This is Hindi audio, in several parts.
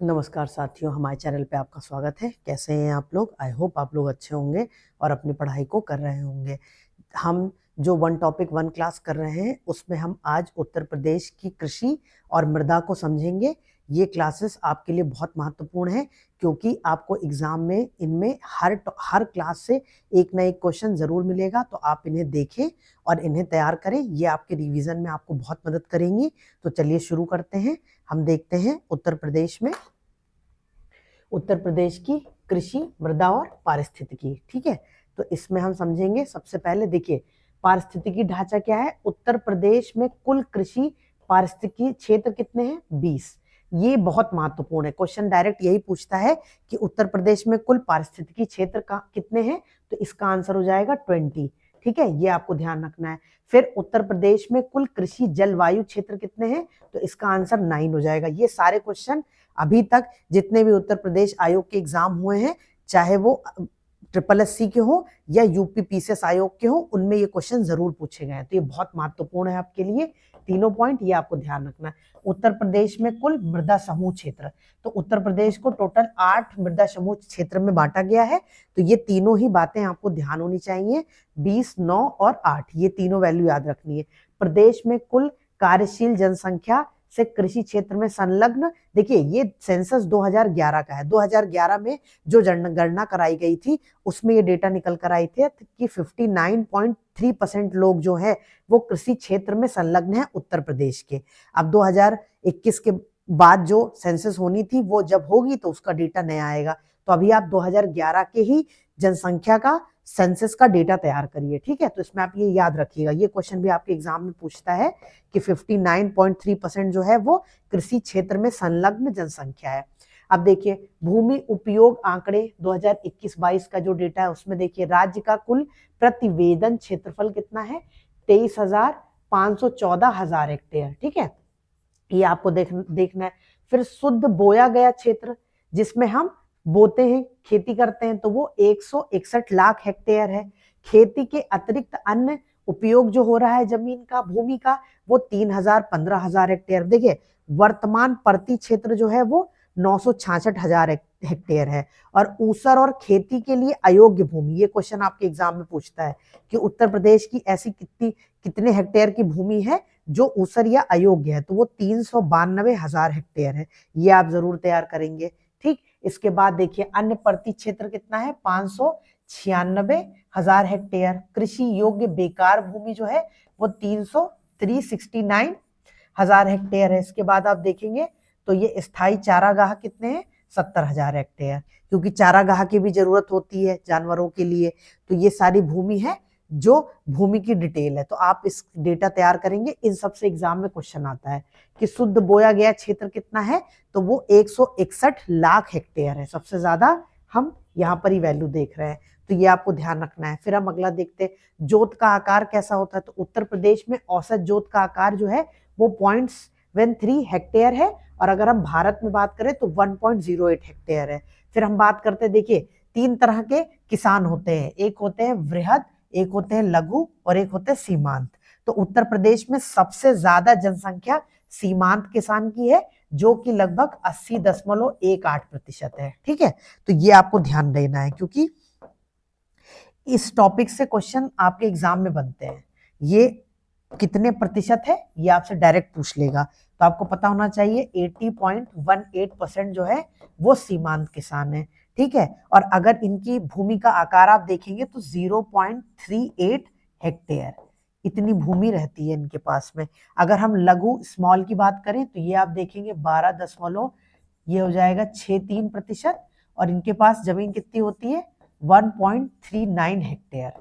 नमस्कार साथियों, हमारे चैनल पे आपका स्वागत है। कैसे हैं आप लोग? आई होप आप लोग अच्छे होंगे और अपनी पढ़ाई को कर रहे होंगे। हम जो वन टॉपिक वन क्लास कर रहे हैं उसमें हम आज उत्तर प्रदेश की कृषि और मृदा को समझेंगे। ये क्लासेस आपके लिए बहुत महत्वपूर्ण है क्योंकि आपको एग्जाम में इनमें हर क्लास से एक ना एक क्वेश्चन ज़रूर मिलेगा, तो आप इन्हें देखें और इन्हें तैयार करें। ये आपके रिवीजन में आपको बहुत मदद करेंगी। तो चलिए शुरू करते हैं। हम देखते हैं उत्तर प्रदेश की कृषि, मृदा और पारिस्थितिकी। ठीक है, तो इसमें हम समझेंगे। सबसे पहले देखिए, पारिस्थितिकी ढांचा क्या है। उत्तर प्रदेश में कुल कृषि पारिस्थितिकी क्षेत्र कितने हैं? 20। ये बहुत महत्वपूर्ण है। क्वेश्चन डायरेक्ट यही पूछता है कि उत्तर प्रदेश में कुल पारिस्थितिकी क्षेत्र का कितने हैं, तो इसका आंसर हो जाएगा 20। ठीक है, ये आपको ध्यान रखना है। फिर उत्तर प्रदेश में कुल कृषि जलवायु क्षेत्र कितने हैं, तो इसका आंसर 9 हो जाएगा। ये सारे क्वेश्चन अभी तक जितने भी उत्तर प्रदेश आयोग के एग्जाम हुए हैं, चाहे वो SSC के हो या यूपी पीसीएस आयोग के हो, उनमें ये क्वेश्चन जरूर पूछे गए हैं। तो ये बहुत महत्वपूर्ण है आपके लिए। तीनों पॉइंट ये आपको ध्यान रखना है। उत्तर प्रदेश में कुल मृदा समूह क्षेत्र, तो उत्तर प्रदेश को टोटल 8 मृदा समूह क्षेत्र में बांटा गया है। तो ये तीनों ही बातें आपको ध्यान होनी चाहिए। 20, 9 और 8, ये तीनों वैल्यू याद रखनी है। प्रदेश में कुल कार्यशील जनसंख्या से कृषि क्षेत्र में संलग्न, देखिए ये सेंसस 2011 का है। 2011 में जो जनगणना कराई गई थी उसमें ये डेटा निकल कर आई थी कि 59.3% लोग जो है वो कृषि क्षेत्र में संलग्न है उत्तर प्रदेश के। अब 2021 के बाद जो सेंसस होनी थी वो जब होगी तो उसका डेटा नया आएगा। तो अभी आप 2011 के ही जनसंख्या का सेंसस का डेटा तैयार करिए। ठीक है, तो इसमें आप ये याद रखिएगा। ये क्वेश्चन भी आपके एग्जाम में पूछता है कि 59.3% जो है वो कृषि क्षेत्र में संलग्न जनसंख्या है। अब देखिए, भूमि उपयोग आंकड़े 2021-22 का जो डेटा है उसमें देखिए राज्य का कुल प्रतिवेदन क्षेत्रफल कितना है? 23,514 हेक्टेयर। ठीक है, ये आपको देखना है। फिर शुद्ध बोया गया क्षेत्र जिसमें हम बोते हैं, खेती करते हैं, तो वो 161 लाख हेक्टेयर है। खेती के अतिरिक्त अन्य उपयोग जो हो रहा है जमीन का, भूमि का, वो 3,000 15,000 हेक्टेयर। देखिए, वर्तमान प्रति क्षेत्र जो है वो 966,000 हेक्टेयर है। और ऊसर और खेती के लिए अयोग्य भूमि, ये क्वेश्चन आपके एग्जाम में पूछता है कि उत्तर प्रदेश की ऐसी कितने हेक्टेयर की भूमि है जो ऊसर या अयोग्य है, तो वो 392,000 हेक्टेयर है। ये आप जरूर तैयार करेंगे। ठीक, इसके बाद देखिए अन्य प्रति क्षेत्र कितना है? 596,000 हेक्टेयर। कृषि योग्य बेकार भूमि जो है वो 369,000 हेक्टेयर है। इसके बाद आप देखेंगे तो ये स्थायी चारागाह कितने हैं? 70,000 हेक्टेयर, क्योंकि चारागाह की भी जरूरत होती है जानवरों के लिए। तो ये सारी भूमि है जो भूमि की डिटेल है। तो आप इस डेटा तैयार करेंगे। इन सबसे एग्जाम में क्वेश्चन आता है कि शुद्ध बोया गया क्षेत्र कितना है, तो वो 161 लाख हेक्टेयर है। सबसे ज्यादा हम यहाँ पर ही वैल्यू देख रहे हैं, तो ये आपको ध्यान रखना है। फिर हम अगला देखते हैं, जोत का आकार कैसा होता है। तो उत्तर प्रदेश में औसत जोत का आकार जो है वो 0.13 हेक्टेयर है, और अगर हम भारत में बात करें तो 1.08 हेक्टेयर है। फिर हम बात करते हैं, देखिए 3 तरह के किसान होते हैं, एक होते हैं वृहद, एक होते हैं लघु और एक होते हैं सीमांत। तो उत्तर प्रदेश में सबसे ज्यादा जनसंख्या सीमांत किसान की है, जो कि लगभग 80.18% है। ठीक है, तो ये आपको ध्यान देना है क्योंकि इस टॉपिक से क्वेश्चन आपके एग्जाम में बनते हैं। ये कितने प्रतिशत है ये आपसे डायरेक्ट पूछ लेगा, तो आपको पता होना चाहिए 80.18% जो है वो सीमांत किसान है। ठीक है, और अगर इनकी भूमि का आकार आप देखेंगे तो 0.38 हेक्टेयर इतनी भूमि रहती है इनके पास में। अगर हम लघु स्मॉल की बात करें तो ये आप देखेंगे 12 ये हो जाएगा 63%, और इनके पास जमीन कितनी होती है? 1.39 हेक्टेयर।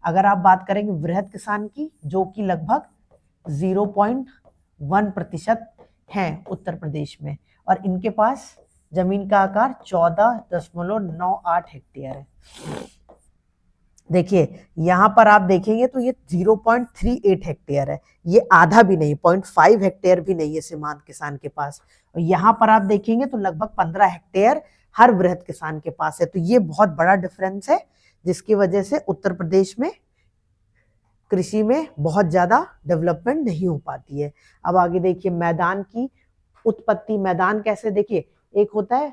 अगर आप बात करेंगे वृहद किसान की, जो कि लगभग 0.1% है उत्तर प्रदेश में, और इनके पास जमीन का आकार 14.98 हेक्टेयर है। देखिए यहां पर आप देखेंगे तो ये 0.38 हेक्टेयर है, ये आधा भी नहीं, 0.5 हेक्टेयर भी नहीं है सीमांत किसान के पास। और यहाँ पर आप देखेंगे तो लगभग 15 हेक्टेयर हर वृहद किसान के पास है। तो ये बहुत बड़ा डिफरेंस है, जिसकी वजह से उत्तर प्रदेश में कृषि में बहुत ज्यादा डेवलपमेंट नहीं हो पाती है। अब आगे देखिए मैदान की उत्पत्ति। मैदान कैसे? देखिए एक होता है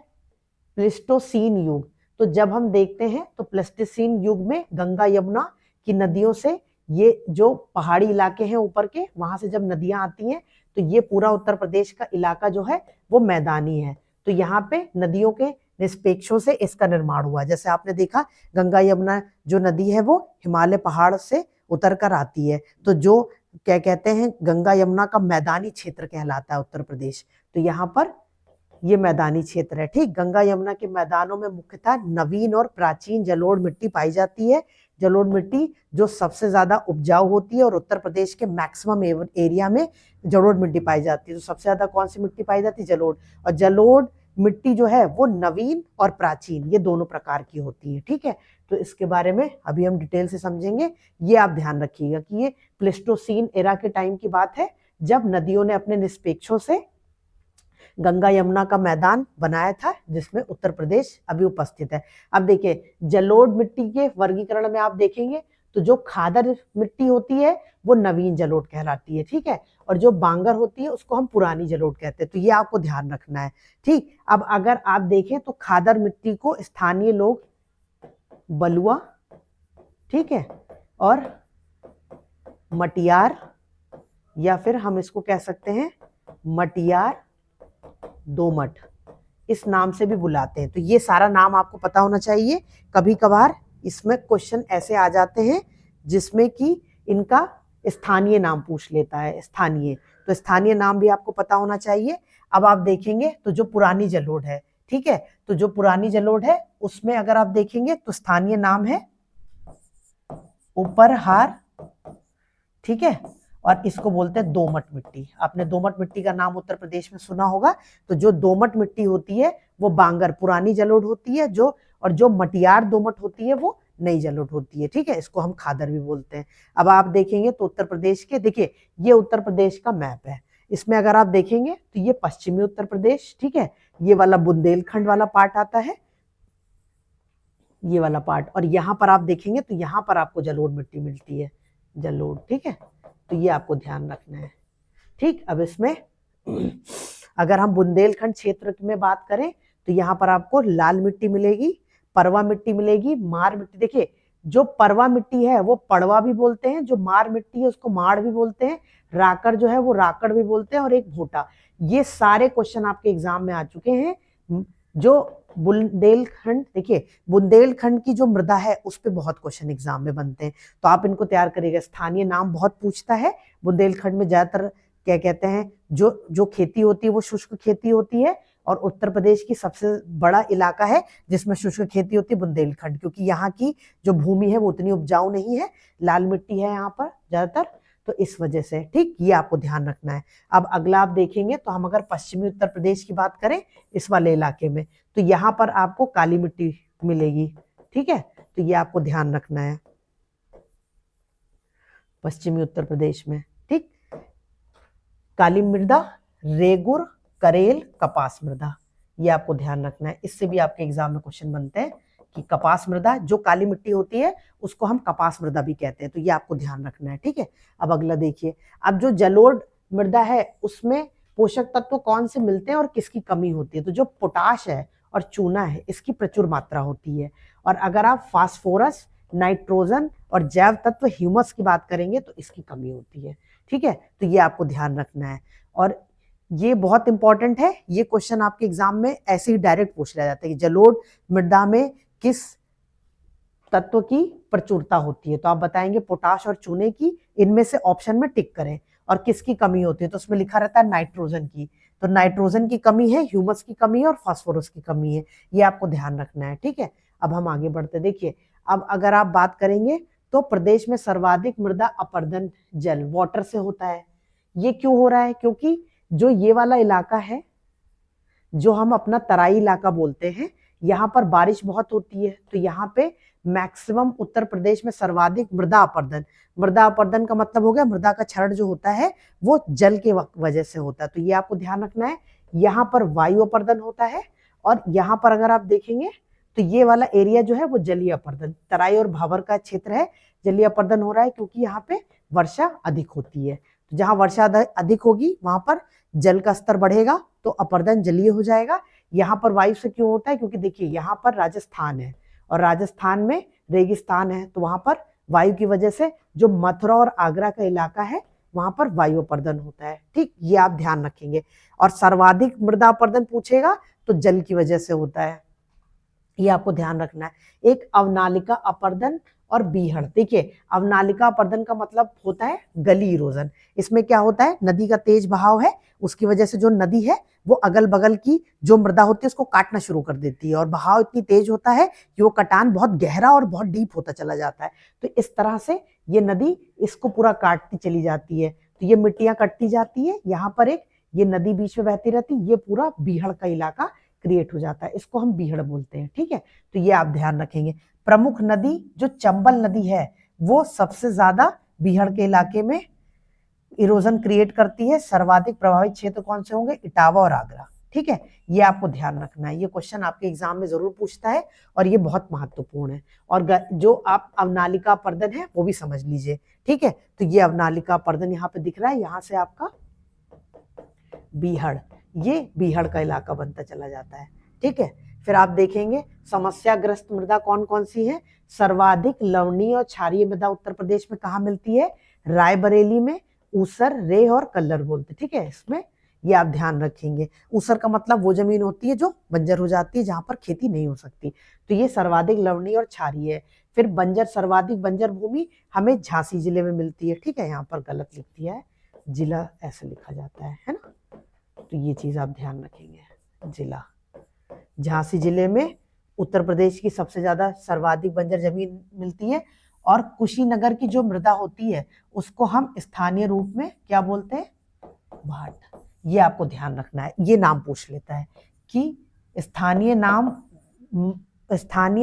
प्लेस्टोसीन युग। तो जब हम देखते हैं तो प्लेस्टोसीन युग में गंगा यमुना की नदियों से, ये जो पहाड़ी इलाके हैं ऊपर के, वहां से जब नदियां आती हैं तो ये पूरा उत्तर प्रदेश का इलाका जो है वो मैदानी है। तो यहाँ पे नदियों के निष्पेक्षों से इसका निर्माण हुआ। जैसे आपने देखा गंगा यमुना जो नदी है वो हिमालय पहाड़ से उतर कर आती है, तो जो क्या कहते हैं गंगा यमुना का मैदानी क्षेत्र कहलाता है उत्तर प्रदेश। तो यहाँ पर ये मैदानी क्षेत्र है। ठीक, गंगा यमुना के मैदानों में मुख्यतः नवीन और प्राचीन जलोढ़ मिट्टी पाई जाती है। जलोढ़ मिट्टी जो सबसे ज्यादा उपजाऊ होती है, और उत्तर प्रदेश के मैक्सिमम एरिया में जलोढ़ मिट्टी पाई जाती है। तो सबसे ज्यादा कौन सी मिट्टी पाई जाती है? जलोढ़। और जलोढ़ मिट्टी जो है वो नवीन और प्राचीन, ये दोनों प्रकार की होती है। ठीक है, तो इसके बारे में अभी हम डिटेल से समझेंगे। ये आप ध्यान रखिएगा कि ये प्लेस्टोसीन एरा के टाइम की बात है, जब नदियों ने अपने निष्पेक्षों से गंगा यमुना का मैदान बनाया था, जिसमें उत्तर प्रदेश अभी उपस्थित है। अब देखिए जलोढ़ मिट्टी के वर्गीकरण में आप देखेंगे तो जो खादर मिट्टी होती है वो नवीन जलोढ़ कहलाती है। ठीक है, और जो बांगर होती है उसको हम पुरानी जलोढ़ कहते हैं। तो ये आपको ध्यान रखना है। ठीक, अब अगर आप देखें तो खादर मिट्टी को स्थानीय लोग बलुआ, ठीक है, और मटियार, या फिर हम इसको कह सकते हैं मटियार दोमट, इस नाम से भी बुलाते हैं। तो ये सारा नाम आपको पता होना चाहिए। कभी कभार इसमें क्वेश्चन ऐसे आ जाते हैं जिसमें कि इनका स्थानीय नाम पूछ लेता है, स्थानीय, तो स्थानीय नाम भी आपको पता होना चाहिए। अब आप देखेंगे तो जो पुरानी जलोढ़ है, ठीक है, तो जो पुरानी जलोढ़ है उसमें अगर आप देखेंगे तो स्थानीय नाम है उपरहार, ठीक है, और इसको बोलते हैं दोमट मिट्टी। आपने दोमट मिट्टी का नाम उत्तर प्रदेश में सुना होगा। तो जो दोमट मिट्टी होती है वो बांगर पुरानी जलोढ़ होती है, और जो मटियार दोमट होती है वो नई जलोढ़ होती है। ठीक है, इसको हम खादर भी बोलते हैं। अब आप देखेंगे तो उत्तर प्रदेश के, देखिए ये उत्तर प्रदेश का मैप है। इसमें अगर आप देखेंगे तो ये पश्चिमी उत्तर प्रदेश, ठीक है, ये वाला बुंदेलखंड वाला पार्ट आता है, ये वाला पार्ट, और यहाँ पर आप देखेंगे तो यहाँ पर आपको जलोढ़ मिट्टी मिलती है, जलोढ़। ठीक है, तो ये आपको ध्यान रखना है। ठीक, अब इसमें अगर हम बुंदेलखंड क्षेत्र में बात करें तो यहाँ पर आपको लाल मिट्टी मिलेगी, परवा मिट्टी मिलेगी, मार मिट्टी। देखिए जो परवा मिट्टी है वो पड़वा भी बोलते हैं, जो मार मिट्टी है उसको माड़ भी बोलते हैं, राकड़ जो है वो राकड़ भी बोलते हैं, और एक भोटा। ये सारे क्वेश्चन आपके एग्जाम में आ चुके हैं। जो बुंदेलखंड, देखिए बुंदेलखंड की जो मृदा है उस पे बहुत क्वेश्चन एग्जाम में बनते हैं, तो आप इनको तैयार करिएगा। स्थानीय नाम बहुत पूछता है। बुंदेलखंड में ज्यादातर क्या कहते हैं, जो खेती होती है वो शुष्क खेती होती है, और उत्तर प्रदेश की सबसे बड़ा इलाका है जिसमें शुष्क खेती होती है बुंदेलखंड, क्योंकि यहाँ की जो भूमि है वो उतनी उपजाऊ नहीं है, लाल मिट्टी है यहाँ पर ज्यादातर, तो इस वजह से। ठीक, ये आपको ध्यान रखना है। अब अगला आप देखेंगे तो हम अगर पश्चिमी उत्तर प्रदेश की बात करें इस वाले इलाके में, तो यहाँ पर आपको काली मिट्टी मिलेगी। ठीक है, तो ये आपको ध्यान रखना है पश्चिमी उत्तर प्रदेश में। ठीक, काली मृदा, रेगुर, करेल, कपास मृदा, ये आपको ध्यान रखना है। इससे भी आपके एग्जाम में क्वेश्चन बनते हैं कि कपास मृदा, जो काली मिट्टी होती है उसको हम कपास मृदा भी कहते हैं, तो ये आपको ध्यान रखना है। ठीक है, अब अगला देखिए, अब जो जलोढ़ मृदा है उसमें पोषक तत्व कौन से मिलते हैं और किसकी कमी होती है? तो जो पोटाश है और चूना है इसकी प्रचुर मात्रा होती है, और अगर आप फास्फोरस, नाइट्रोजन और जैव तत्व ह्यूमस की बात करेंगे तो इसकी कमी होती है। ठीक है, तो ये आपको ध्यान रखना है, और ये बहुत इंपॉर्टेंट है। ये क्वेश्चन आपके एग्जाम में ऐसे ही डायरेक्ट पूछ लिया जाता है कि जलोढ़ मृदा में किस तत्व की प्रचुरता होती है, तो आप बताएंगे पोटाश और चूने की, इनमें से ऑप्शन में टिक करें, और किसकी कमी होती है, तो उसमें लिखा रहता है नाइट्रोजन की, तो नाइट्रोजन की कमी है, ह्यूमस की कमी है और फास्फोरस की कमी है, ये आपको ध्यान रखना है। ठीक है, अब हम आगे बढ़ते, देखिए अब अगर आप बात करेंगे तो प्रदेश में सर्वाधिक मृदा अपरदन जल वाटर से होता है। ये क्यों हो रहा है? क्योंकि जो ये वाला इलाका है जो हम अपना तराई इलाका बोलते हैं, यहाँ पर बारिश बहुत होती है, तो यहाँ पे मैक्सिमम उत्तर प्रदेश में सर्वाधिक मृदा अपरदन, मृदा अपरदन का मतलब हो गया मृदा का क्षरण जो होता है वो जल के वजह से होता है, तो ये आपको ध्यान रखना है। यहाँ पर वायु अपरदन होता है, और यहाँ पर अगर आप देखेंगे तो ये वाला एरिया जो है वो जलीय अपरदन, तराई और भाबर का क्षेत्र है, जलीय अपरदन हो रहा है क्योंकि यहाँ पे वर्षा अधिक होती है। तो जहाँ वर्षा अधिक होगी वहां पर जल का स्तर बढ़ेगा तो अपरदन जलीय हो जाएगा। यहाँ पर वायु से क्यों होता है, क्योंकि देखिए यहाँ पर राजस्थान है और राजस्थान में रेगिस्तान है, तो वहां पर वायु की वजह से जो मथुरा और आगरा का इलाका है वहां पर वायु अपर्दन होता है। ठीक, ये आप ध्यान रखेंगे। और सर्वाधिक मृदा अपर्दन पूछेगा तो जल की वजह से होता है, ये आपको ध्यान रखना है। एक अवनालिका अपर्दन और बीहड़। देखिए अवनालिका अपर्दन का मतलब होता है गली इरोजन। इसमें क्या होता है, नदी का तेज बहाव है, उसकी वजह से जो नदी है वो अगल बगल की जो मृदा होती है उसको काटना शुरू कर देती है और बहाव इतनी तेज होता है कि वो कटान बहुत गहरा और बहुत डीप होता चला जाता है। तो इस तरह से ये नदी इसको पूरा काटती चली जाती है, तो ये मिट्टियां कटती जाती है, यहाँ पर एक ये नदी बीच में बहती रहती, ये पूरा बीहड़ का इलाका क्रिएट हो जाता है, इसको हम बीहड़ बोलते हैं। ठीक है, तो ये आप ध्यान रखेंगे। प्रमुख नदी जो चंबल नदी है वो सबसे ज्यादा बीहड़ के इलाके में इरोजन क्रिएट करती है। सर्वाधिक प्रभावित क्षेत्र कौन से होंगे, इटावा और आगरा। ठीक है, ये आपको ध्यान रखना है, ये क्वेश्चन आपके एग्जाम में जरूर पूछता है और ये बहुत महत्वपूर्ण है। और जो आप अवनालिका अपर्दन है वो भी समझ लीजिए। ठीक है, तो ये अवनालिका अपर्दन यहाँ पे दिख रहा है, यहाँ से आपका बीहड़, ये बीहड़ का इलाका बनता चला जाता है। ठीक है, फिर आप देखेंगे समस्याग्रस्त मृदा कौन कौन सी है। सर्वाधिक लवणीय और क्षारीय मृदा उत्तर प्रदेश में कहाँ मिलती है, रायबरेली में ऊसर, रेह और कल्लर बोलते। ठीक है, इसमें ये आप ध्यान रखेंगे। ऊसर का मतलब वो जमीन होती है जो बंजर हो जाती है, जहां पर खेती नहीं हो सकती, तो ये सर्वाधिक लवणीय और क्षारीय है। फिर बंजर, सर्वाधिक बंजर भूमि हमें झांसी जिले में मिलती है। ठीक है, यहाँ पर गलत लिख दिया है, जिला ऐसे लिखा जाता है ना, तो ये चीज आप ध्यान रखेंगे। जिला झांसी जिले में उत्तर प्रदेश की सबसे ज्यादा सर्वाधिक बंजर जमीन मिलती है। और कुशीनगर की जो मृदा होती है उसको हम स्थानीय रूप में क्या बोलते हैं, भाट। ये आपको ध्यान रखना है, ये नाम पूछ लेता है कि स्थानीय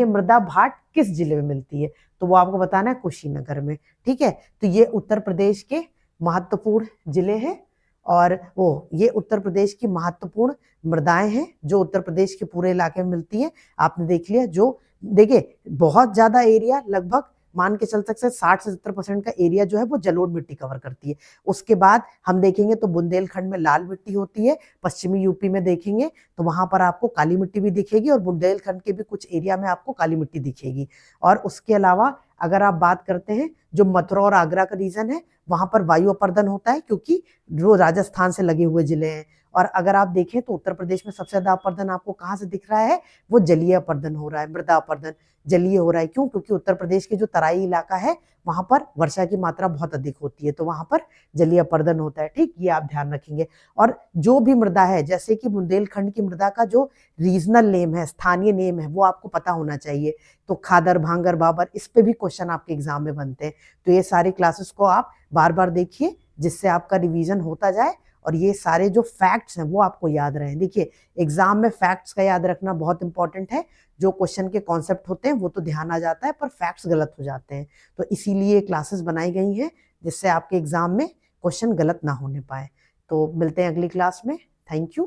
मृदा भाट किस जिले में मिलती है, तो वो आपको बताना है कुशीनगर में। ठीक है, तो ये उत्तर प्रदेश के महत्वपूर्ण जिले हैं और वो ये उत्तर प्रदेश की महत्वपूर्ण मृदाएं हैं जो उत्तर प्रदेश के पूरे इलाके में मिलती है। आपने देख लिया, जो देखिए बहुत ज्यादा एरिया, लगभग मान के चल सकते हैं 60 से 70% का एरिया जो है वो जलोढ़ मिट्टी कवर करती है। उसके बाद हम देखेंगे तो बुंदेलखंड में लाल मिट्टी होती है, पश्चिमी यूपी में देखेंगे तो वहां पर आपको काली मिट्टी भी दिखेगी और बुंदेलखंड के भी कुछ एरिया में आपको काली मिट्टी दिखेगी। और उसके अलावा अगर आप बात करते हैं जो मथुरा और आगरा का रीजन है वहां पर वायु अपर्दन होता है, क्योंकि जो राजस्थान से लगे हुए जिले हैं। और अगर आप देखें तो उत्तर प्रदेश में सबसे ज्यादा अपर्दन आपको कहाँ से दिख रहा है, वो जलीय अपर्दन हो रहा है, मृदा अपर्दन जलीय हो रहा है। क्यों, क्योंकि उत्तर प्रदेश के जो तराई इलाका है वहां पर वर्षा की मात्रा बहुत अधिक होती है, तो वहां पर जलीय अपर्दन होता है। ठीक, ये आप ध्यान रखेंगे। और जो भी मृदा है, जैसे कि बुंदेलखंड की मृदा का जो रीजनल नेम है, स्थानीय नेम है, वो आपको पता होना चाहिए। तो खादर, भांगर, बाबर, इस पे भी क्वेश्चन आपके एग्जाम में बनते हैं। तो ये सारी क्लासेस को आप बार बार देखिए जिससे आपका रिवीजन होता जाए और ये सारे जो फैक्ट्स हैं वो आपको याद रहें। देखिए एग्जाम में फैक्ट्स का याद रखना बहुत इंपॉर्टेंट है। जो क्वेश्चन के कॉन्सेप्ट होते हैं वो तो ध्यान आ जाता है, पर फैक्ट्स गलत हो जाते हैं, तो इसीलिए क्लासेस बनाई गई हैं जिससे आपके एग्जाम में क्वेश्चन गलत ना होने पाए। तो मिलते हैं अगली क्लास में। थैंक यू,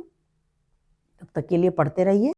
तब तक के लिए पढ़ते रहिए।